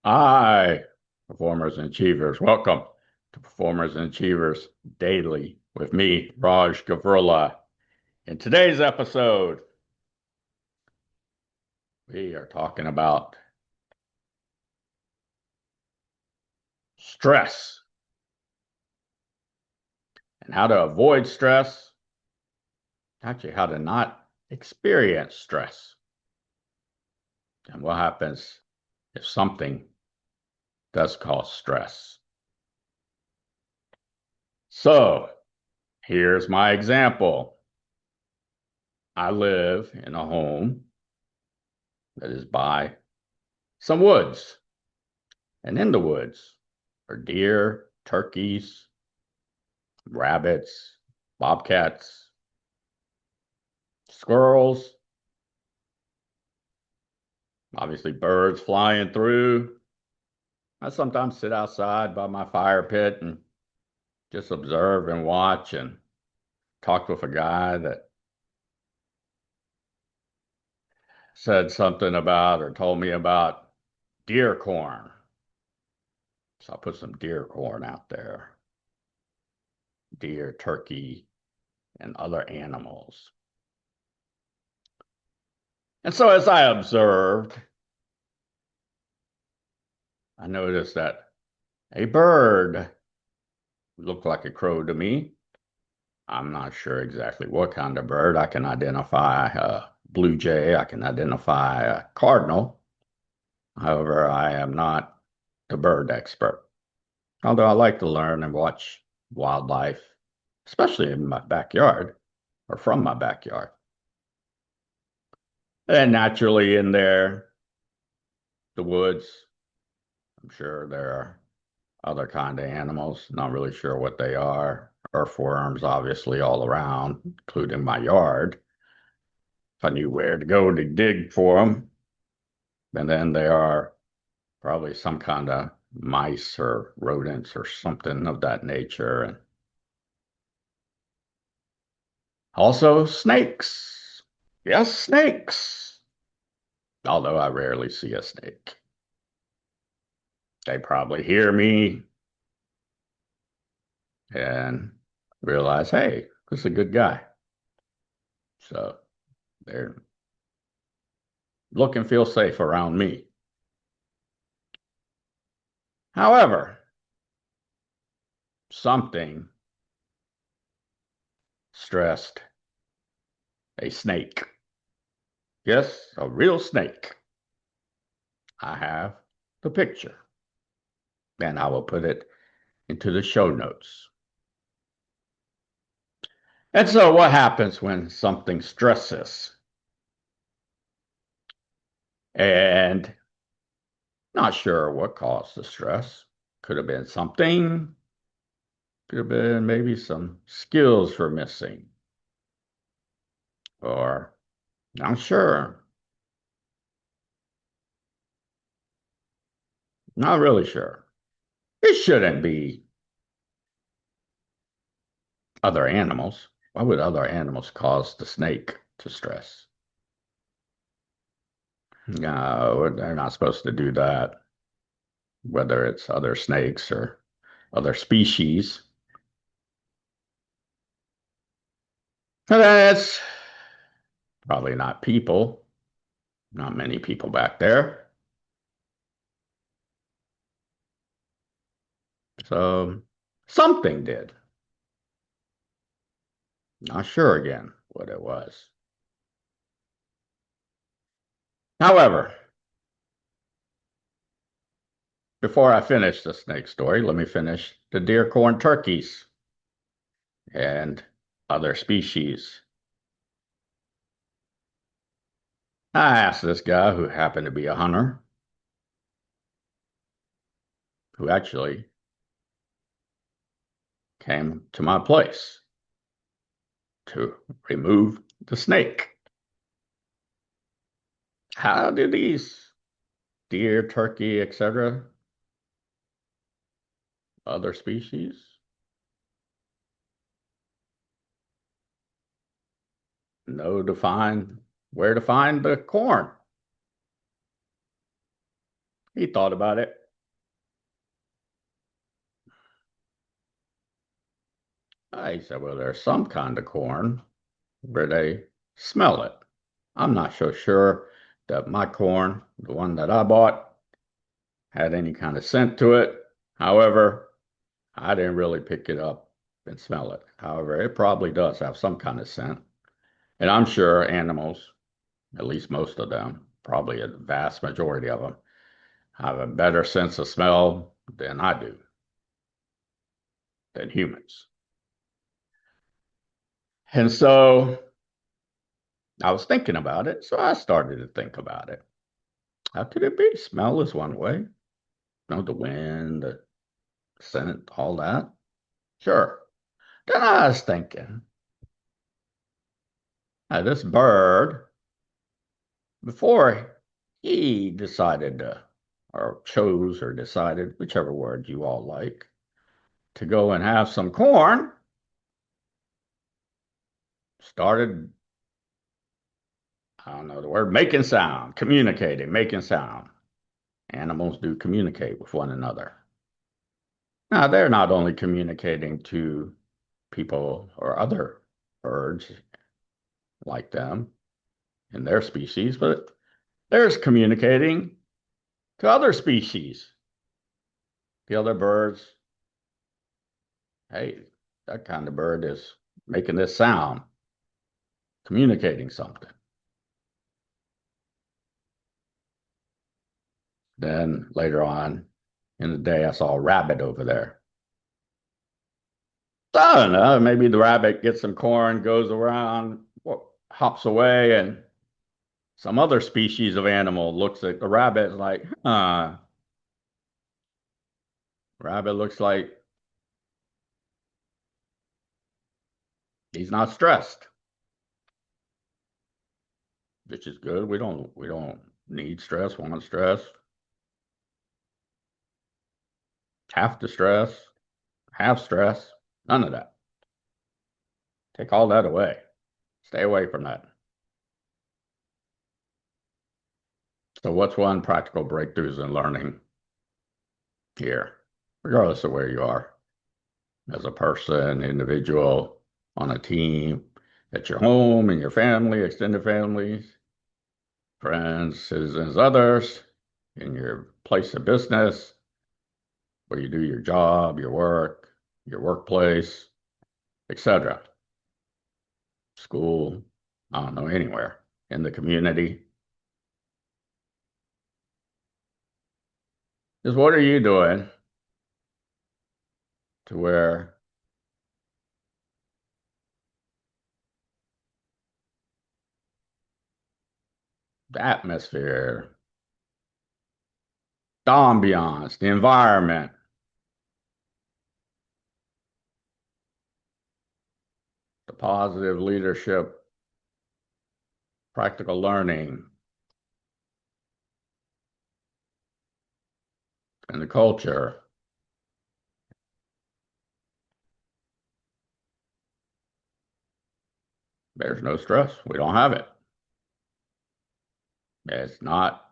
Hi, performers and achievers. Welcome to Performers and Achievers Daily with me, Raj Gavurla. In today's episode, we are talking about stress and how to avoid stress, actually, how to not experience stress, and what happens if something does cause stress. So, here's my example. I live in a home that is by some woods. And in the woods are deer, turkeys, rabbits, bobcats, squirrels, obviously birds flying through. I sometimes sit outside by my fire pit and just observe and watch and talk with a guy that said something about or told me about deer corn. So I put some deer corn out there, deer, turkey, and other animals. And so as I observed, I noticed that a bird looked like a crow to me. I'm not sure exactly what kind of bird. I can identify a blue jay. I can identify a cardinal. However, I am not the bird expert. Although I like to learn and watch wildlife, especially in my backyard or from my backyard. And naturally in there, the woods, I'm sure there are other kind of animals. Not really sure what they are. Earthworms, obviously, all around, including my yard. If I knew where to go to dig for them, and then there are probably some kind of mice or rodents or something of that nature, and also snakes. Yes, snakes. Although I rarely see a snake. They probably hear me and realize, hey, this is a good guy. So they're look and feel safe around me. However, something stressed a snake. Yes, a real snake. I have the picture, and I will put it into the show notes. And so, what happens when something stresses? And not sure what caused the stress. Could have been something, could have been maybe some skills for missing, or not sure, not really sure. It shouldn't be other animals. Why would other animals cause the snake to stress? No, they're not supposed to do that, whether it's other snakes or other species. And that's probably not people, not many people back there. So something did. Not sure again what it was. However, before I finish the snake story, let me finish the deer corn turkeys and other species. I asked this guy who happened to be a hunter, who actually came to my place to remove the snake. How do these deer, turkey, etc., other species know to find where to find the corn? He thought about it. He said, well, there's some kind of corn where they smell it. I'm not so sure that my corn, the one that I bought, had any kind of scent to it. However, I didn't really pick it up and smell it. However, it probably does have some kind of scent. And I'm sure animals, at least most of them, probably a vast majority of them, have a better sense of smell than I do, than humans. And so I was thinking about it. So I started to think about it. How could it be? Smell is one way. You know, the wind, the scent, all that. Sure. Then I was thinking, this bird, before he decided to, or chose or decided, whichever word you all like, to go and have some corn, started, I don't know the word, making sound, communicating, making sound. Animals do communicate with one another. Now, they're not only communicating to people or other birds like them in their species, but there's communicating to other species. The other birds, hey, that kind of bird is making this sound, communicating something. Then later on in the day, I saw a rabbit over there. So I don't know, maybe the rabbit gets some corn, goes around, hops away, and some other species of animal looks at the rabbit like, rabbit looks like he's not stressed, which is good. We don't need stress, want stress, have to stress, have stress, none of that. Take all that away. Stay away from that. So what's one practical breakthroughs in learning here, regardless of where you are, as a person, individual, on a team, at your home, in your family, extended families, friends, citizens, others, in your place of business, where you do your job, your work, your workplace, etc. School, I don't know, anywhere in the community. Is what are you doing to where the atmosphere, the ambiance, the environment, the positive leadership, practical learning, and the culture, there's no stress. We don't have it. It's not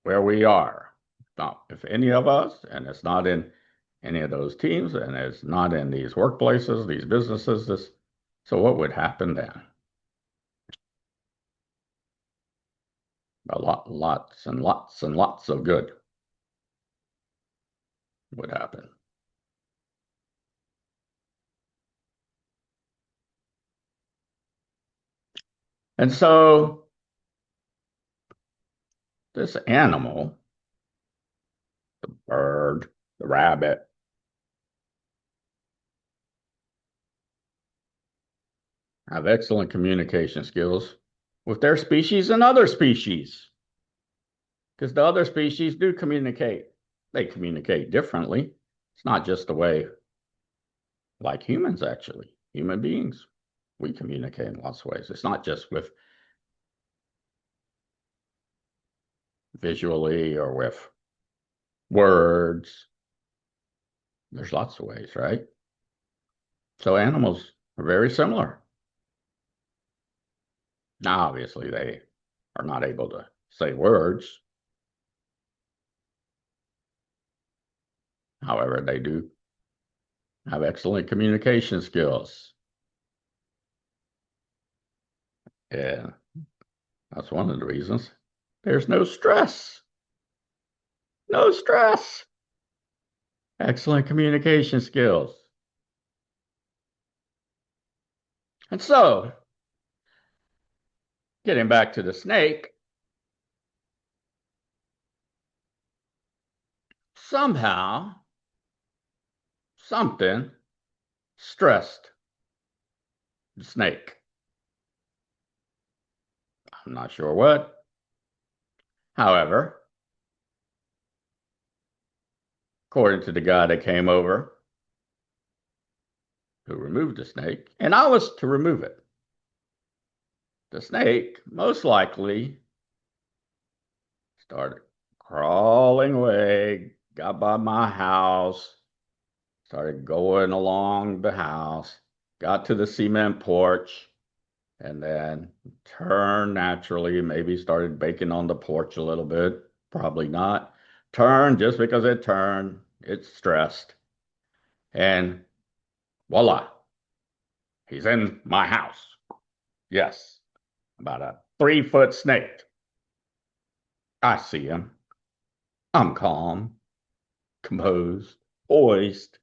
where we are. Not if any of us, and it's not in any of those teams, and it's not in these workplaces, these businesses. So what would happen then? Lots and lots and lots of good would happen. And so this animal, the bird, the rabbit, have excellent communication skills with their species and other species, because the other species do communicate. They communicate differently. It's not just the way like humans, actually, human beings. We communicate in lots of ways. It's not just with visually or with words. There's lots of ways, right? So animals are very similar. Now, obviously, they are not able to say words, However, they do have excellent communication skills. And that's one of the reasons. There's no stress. No stress. Excellent communication skills. And so, getting back to the snake, somehow, something stressed the snake. I'm not sure what. However, according to the guy that came over who removed the snake, and I was to remove it, the snake most likely started crawling away, got by my house, started going along the house, got to the cement porch, and then turned naturally, maybe started baking on the porch a little bit, probably not. Turned just because it turned, it's stressed. And voila, he's in my house. Yes, about a 3-foot snake. I see him. I'm calm, composed, poised.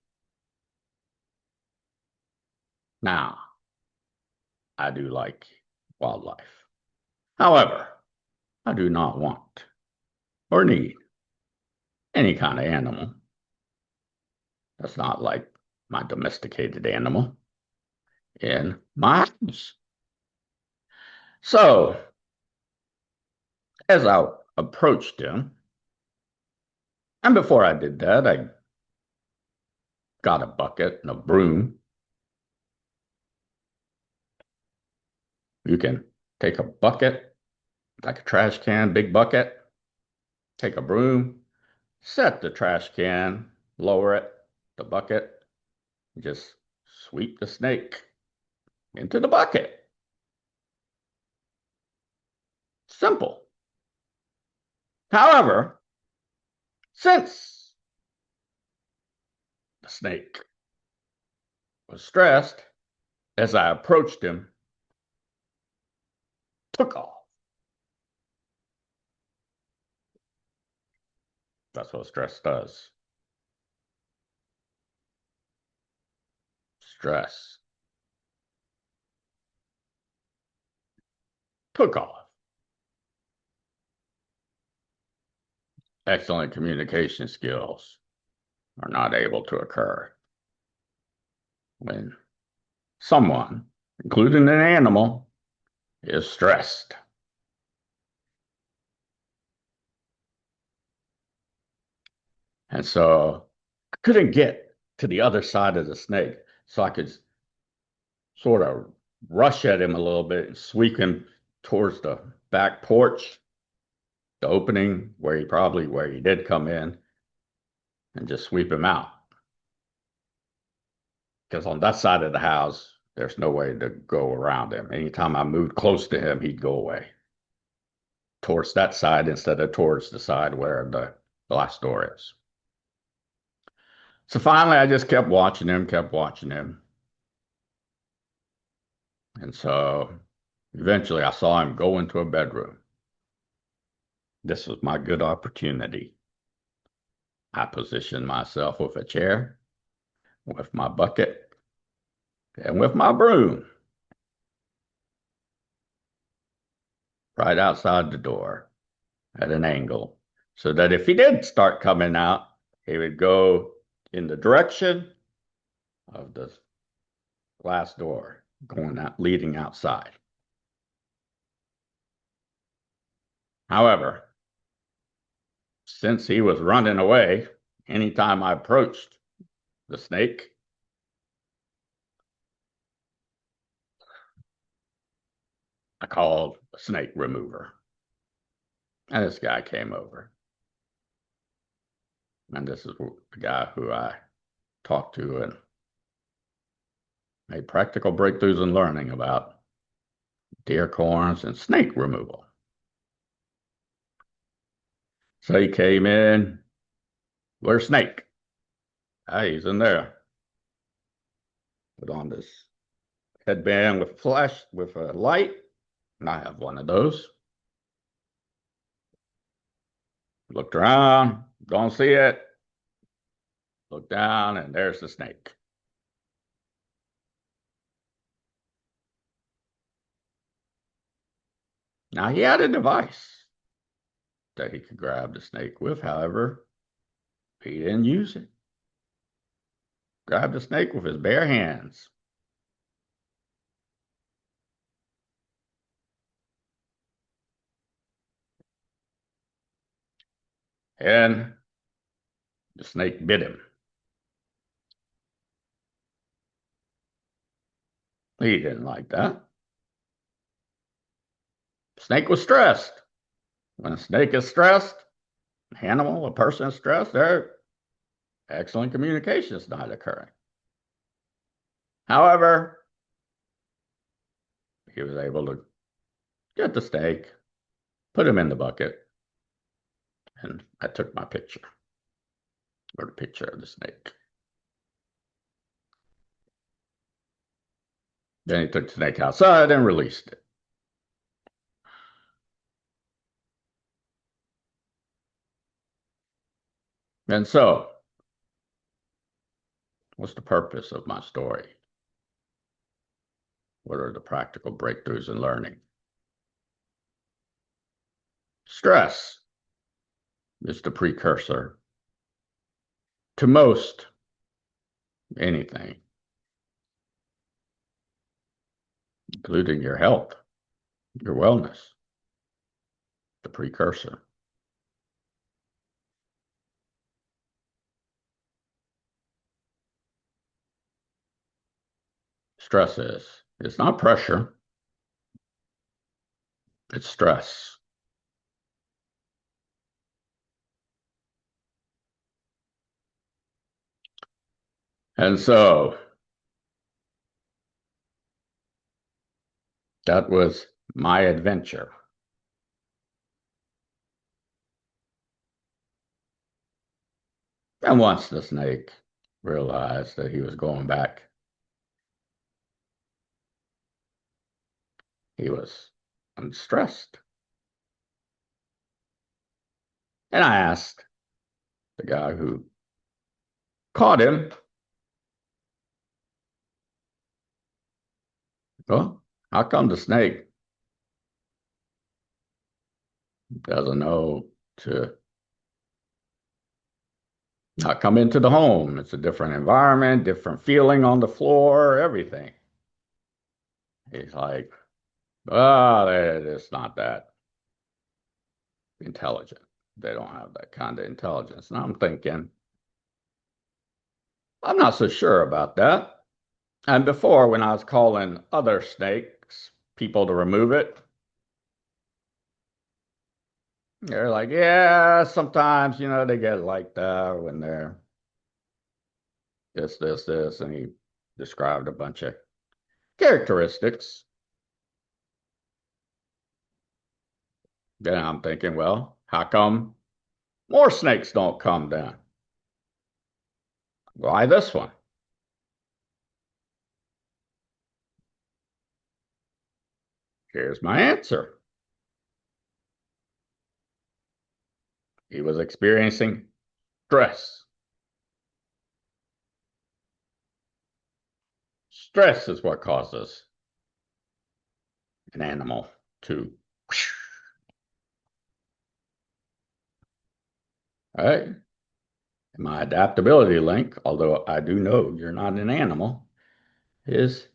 Now, I do like wildlife. However, I do not want or need any kind of animal that's not like my domesticated animal in my house. So, as I approached him, and before I did that, I got a bucket and a broom. You can take a bucket, like a trash can, big bucket, take a broom, set the trash can, lower it, the bucket, just sweep the snake into the bucket. Simple. However, since the snake was stressed, as I approached him, took off. That's what stress does. Stress took off. Excellent communication skills are not able to occur when someone, including an animal, is stressed. And so I couldn't get to the other side of the snake, so I could sort of rush at him a little bit and sweep him towards the back porch, the opening where he did come in, and just sweep him out. Because on that side of the house, there's no way to go around him. Anytime I moved close to him, he'd go away towards that side instead of towards the side where the glass door is. So finally, I just kept watching him, kept watching him. And so eventually I saw him go into a bedroom. This was my good opportunity. I positioned myself with a chair, with my bucket, and with my broom right outside the door at an angle so that if he did start coming out, he would go in the direction of the glass door going out, leading outside. However, since he was running away, anytime I approached the snake, I called a snake remover. And this guy came over. And this is the guy who I talked to and made practical breakthroughs in learning about deer corns and snake removal. So he came in, where's Snake? Hey, he's in there. Put on this headband with flash with a light. And I have one of those. Looked around, don't see it. Look down, and there's the snake. Now he had a device that he could grab the snake with. However, he didn't use it. Grabbed the snake with his bare hands. And the snake bit him. He didn't like that. The snake was stressed. When a snake is stressed, an animal, a person is stressed, there excellent communication is not occurring. However, he was able to get the snake, put him in the bucket, and I took my picture, or the picture of the snake. Then he took the snake outside and released it. And so, what's the purpose of my story? What are the practical breakthroughs in learning? Stress is the precursor to most anything, including your health, your wellness, the precursor. Stress is. It's not pressure, it's stress. And so that was my adventure. And once the snake realized that he was going back, he was unstressed. And I asked the guy who caught him, well, how come the snake doesn't know to not come into the home? It's a different environment, different feeling on the floor, everything. He's like, oh, it's not that intelligent. They don't have that kind of intelligence. And I'm thinking, I'm not so sure about that. And before, when I was calling other snakes, people to remove it, they're like, yeah, sometimes, they get like that when they're this. And he described a bunch of characteristics. Then I'm thinking, well, how come more snakes don't come down? Why this one? Here's my answer. He was experiencing stress. Stress is what causes an animal to. All right. My adaptability link, although I do know you're not an animal, is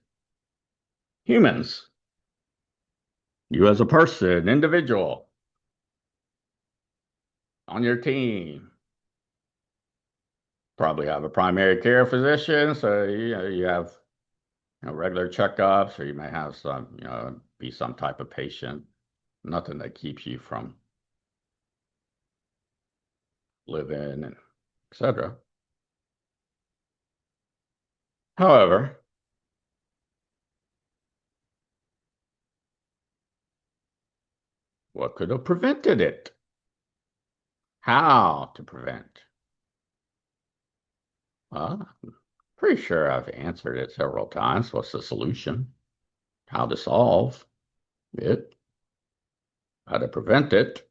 humans. You as a person, individual, on your team, probably have a primary care physician, so you have regular checkups, or you may have some, be some type of patient. Nothing that keeps you from living and etc. However, what could have prevented it? How to prevent? Well, pretty sure I've answered it several times. What's the solution? How to solve it? How to prevent it?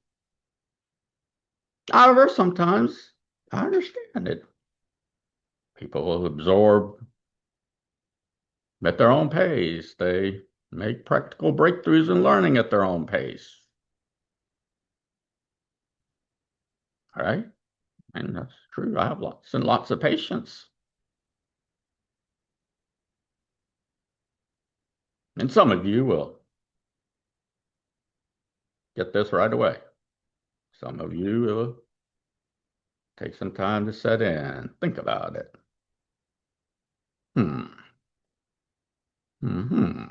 However, sometimes I understand it. People will absorb at their own pace. They make practical breakthroughs in learning at their own pace. All right? And that's true. I have lots and lots of patience. And some of you will get this right away. Some of you will take some time to set in, think about it. Hmm. Hmm.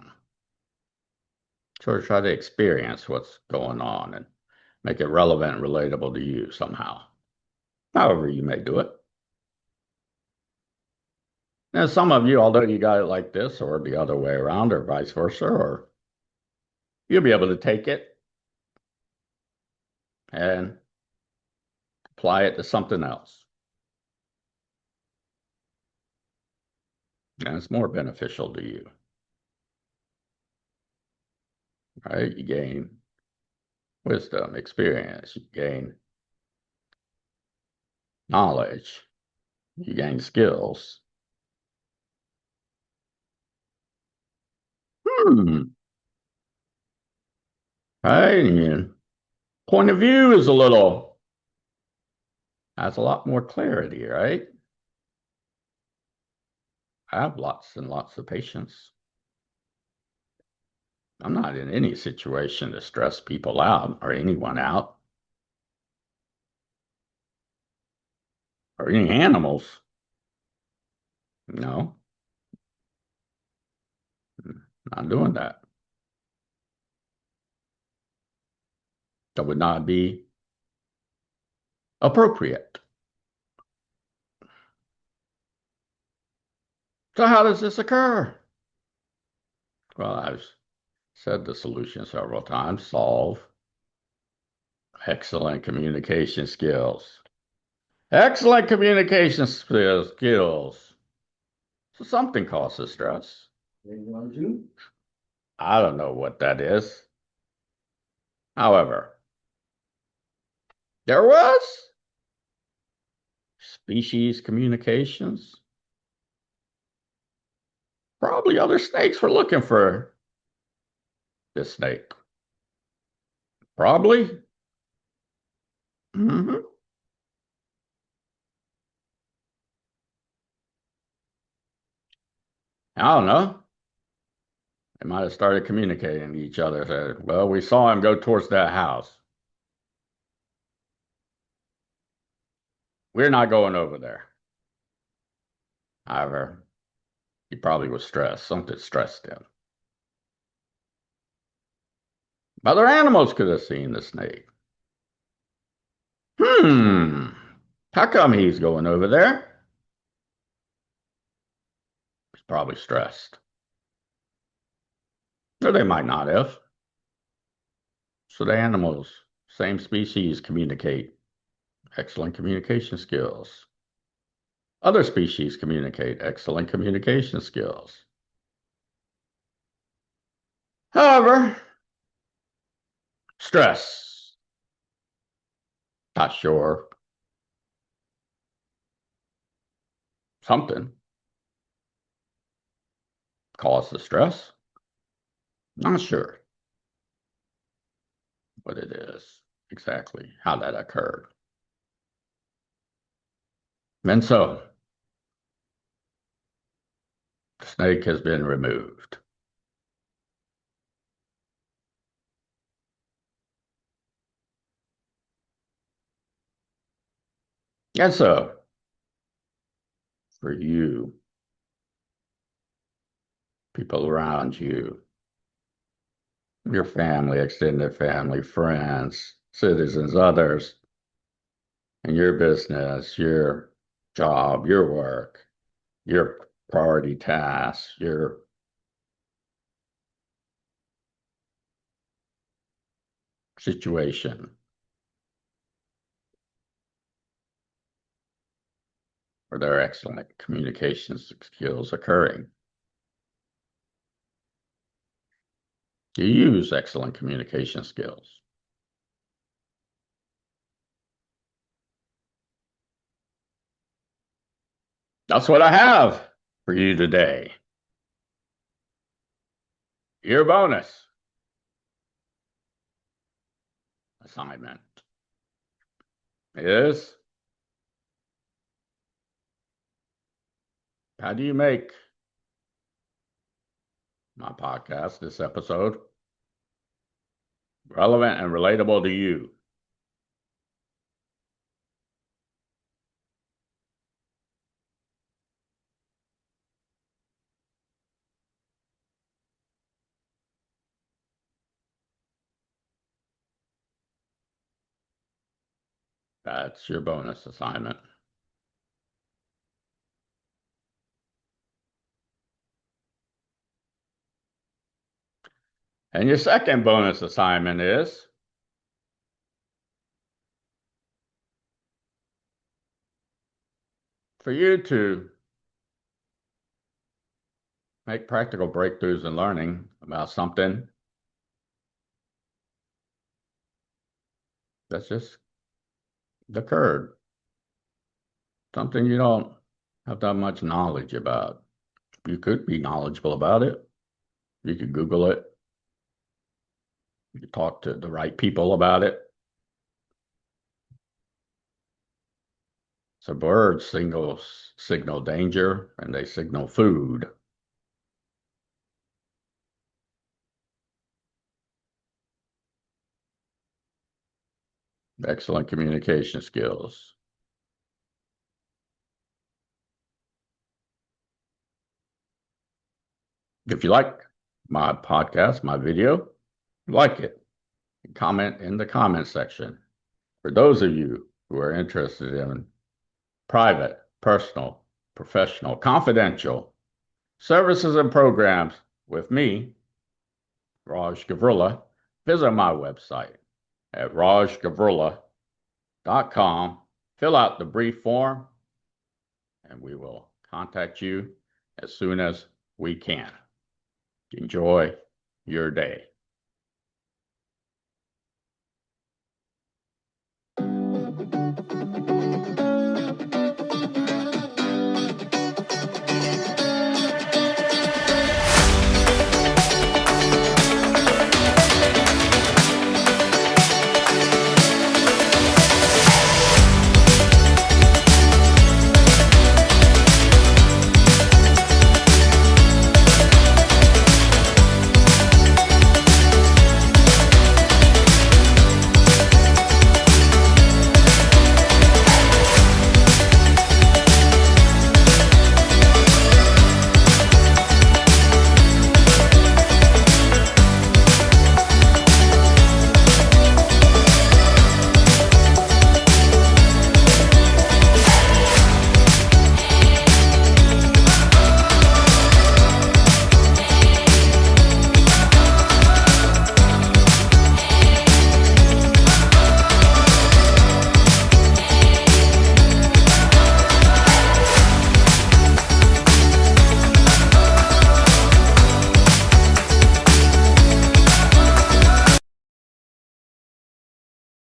Sort of try to experience what's going on and make it relevant and relatable to you somehow. However you may do it. Now, some of you, although you got it like this or the other way around or vice versa, or you'll be able to take it and apply it to something else. And it's more beneficial to you, right? You gain wisdom, experience, you gain knowledge, you gain skills. Hmm. Right? And your point of view is has a lot more clarity, right? I have lots and lots of patience. I'm not in any situation to stress people out or anyone out or any animals. No, not doing that. That would not be appropriate. So how does this occur? Well, I've said the solution several times. Solve excellent communication skills. Excellent communication skills. So something causes stress. I don't know what that is. However, there was species communications. Probably other snakes were looking for this snake. Probably. Hmm. I don't know. They might have started communicating to each other. Said, well, we saw him go towards that house. We're not going over there. However, he probably was stressed. Something stressed him. Other animals could have seen the snake. Hmm. How come he's going over there? He's probably stressed. Or they might not have. So the animals, same species, communicate. Excellent communication skills. Other species communicate. Excellent communication skills. However, stress. Not sure. Something caused the stress. Not sure what it is exactly, how that occurred. And so, the snake has been removed. And so, for you, people around you, your family, extended family, friends, citizens, others, in your business, your job, your work, your priority tasks, your situation, or their excellent communication skills occurring? Do you use excellent communication skills? That's what I have for you today. Your bonus assignment is, how do you make my podcast, this episode, relevant and relatable to you? That's your bonus assignment. And your second bonus assignment is for you to make practical breakthroughs in learning about something that's just occurred, something you don't have that much knowledge about. You could be knowledgeable about it. You could Google it. You could talk to the right people about it. So birds signal danger and they signal food. Excellent communication skills. If you like my podcast, my video, like it. Comment in the comment section. For those of you who are interested in private, personal, professional, confidential services and programs with me, Raj Gavurla, visit my website at rajgavurla.com. Fill out the brief form, and we will contact you as soon as we can. Enjoy your day.